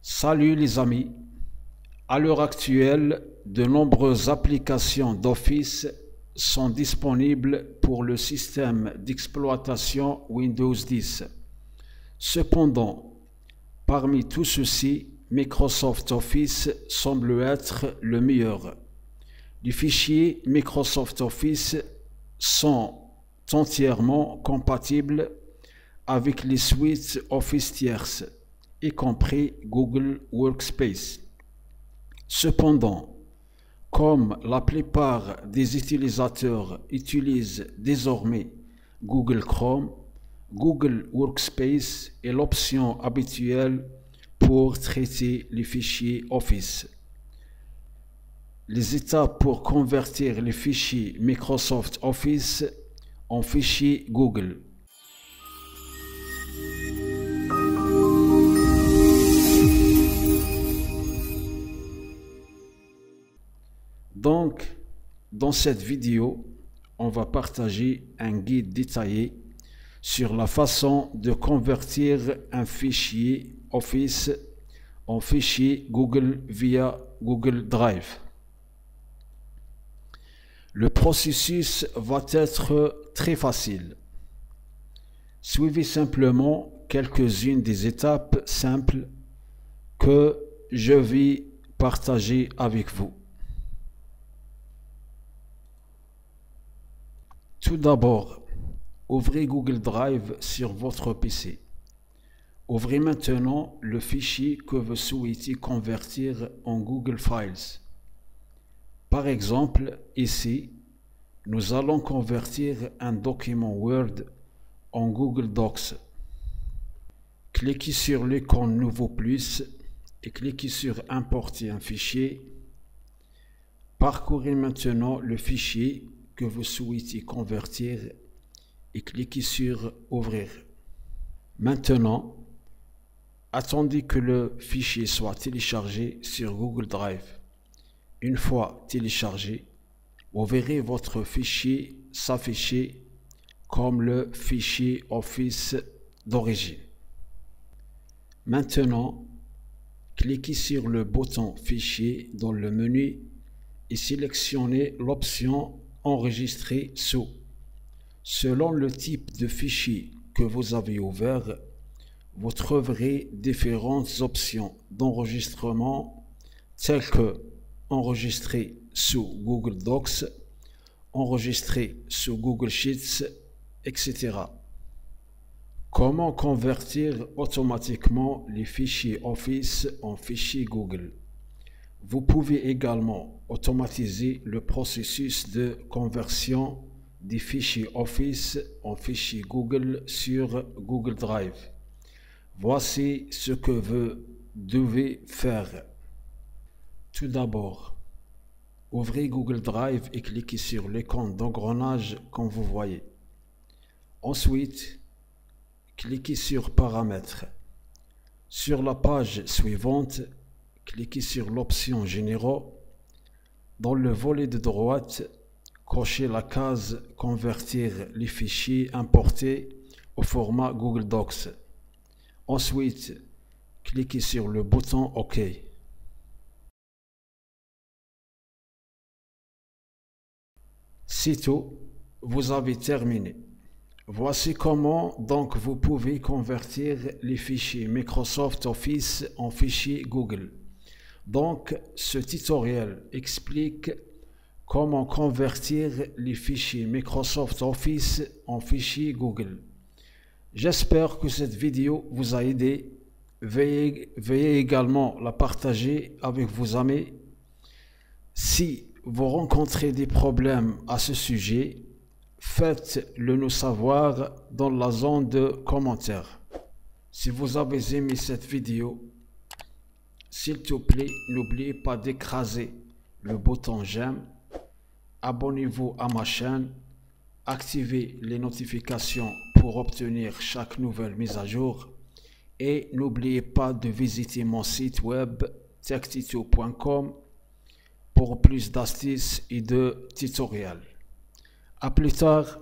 Salut les amis, à l'heure actuelle, de nombreuses applications d'Office sont disponibles pour le système d'exploitation Windows 10. Cependant, parmi tous ceux-ci, Microsoft Office semble être le meilleur. Les fichiers Microsoft Office sont entièrement compatibles avec les suites Office tierces, y compris Google Workspace. Cependant, comme la plupart des utilisateurs utilisent désormais Google Chrome, Google Workspace est l'option habituelle pour traiter les fichiers Office. Les étapes pour convertir les fichiers Microsoft Office en fichiers Google. Donc, dans cette vidéo, on va partager un guide détaillé sur la façon de convertir un fichier Office en fichier Google via Google Drive. Le processus va être très facile. Suivez simplement quelques-unes des étapes simples que je vais partager avec vous. Tout d'abord, ouvrez Google Drive sur votre PC. Ouvrez maintenant le fichier que vous souhaitez convertir en Google Files. Par exemple, ici, nous allons convertir un document Word en Google Docs. Cliquez sur l'icône Nouveau plus et cliquez sur Importer un fichier. Parcourez maintenant le fichier que vous souhaitez convertir et cliquez sur Ouvrir. Maintenant, attendez que le fichier soit téléchargé sur Google Drive. Une fois téléchargé, vous verrez votre fichier s'afficher comme le fichier Office d'origine. Maintenant, cliquez sur le bouton Fichier dans le menu et sélectionnez l'option Enregistrer sous. Selon le type de fichier que vous avez ouvert, vous trouverez différentes options d'enregistrement telles que enregistrer sous Google Docs, enregistrer sous Google Sheets, etc. Comment convertir automatiquement les fichiers Office en fichiers Google? Vous pouvez également automatiser le processus de conversion des fichiers Office en fichiers Google sur Google Drive. Voici ce que vous devez faire. Tout d'abord, ouvrez Google Drive et cliquez sur l'icône d'engrenage comme vous voyez. Ensuite, cliquez sur Paramètres. Sur la page suivante, cliquez sur l'option Généraux. Dans le volet de droite, cochez la case Convertir les fichiers importés au format Google Docs. Ensuite, cliquez sur le bouton OK. C'est tout, vous avez terminé. Voici comment donc vous pouvez convertir les fichiers Microsoft Office en fichiers Google. Donc, ce tutoriel explique comment convertir les fichiers Microsoft Office en fichiers Google. J'espère que cette vidéo vous a aidé. Veuillez également la partager avec vos amis. Si vous rencontrez des problèmes à ce sujet, faites-le nous savoir dans la zone de commentaires. Si vous avez aimé cette vidéo, s'il te plaît, n'oubliez pas d'écraser le bouton j'aime, abonnez-vous à ma chaîne, activez les notifications pour obtenir chaque nouvelle mise à jour et n'oubliez pas de visiter mon site web techtito.com pour plus d'astuces et de tutoriels. À plus tard.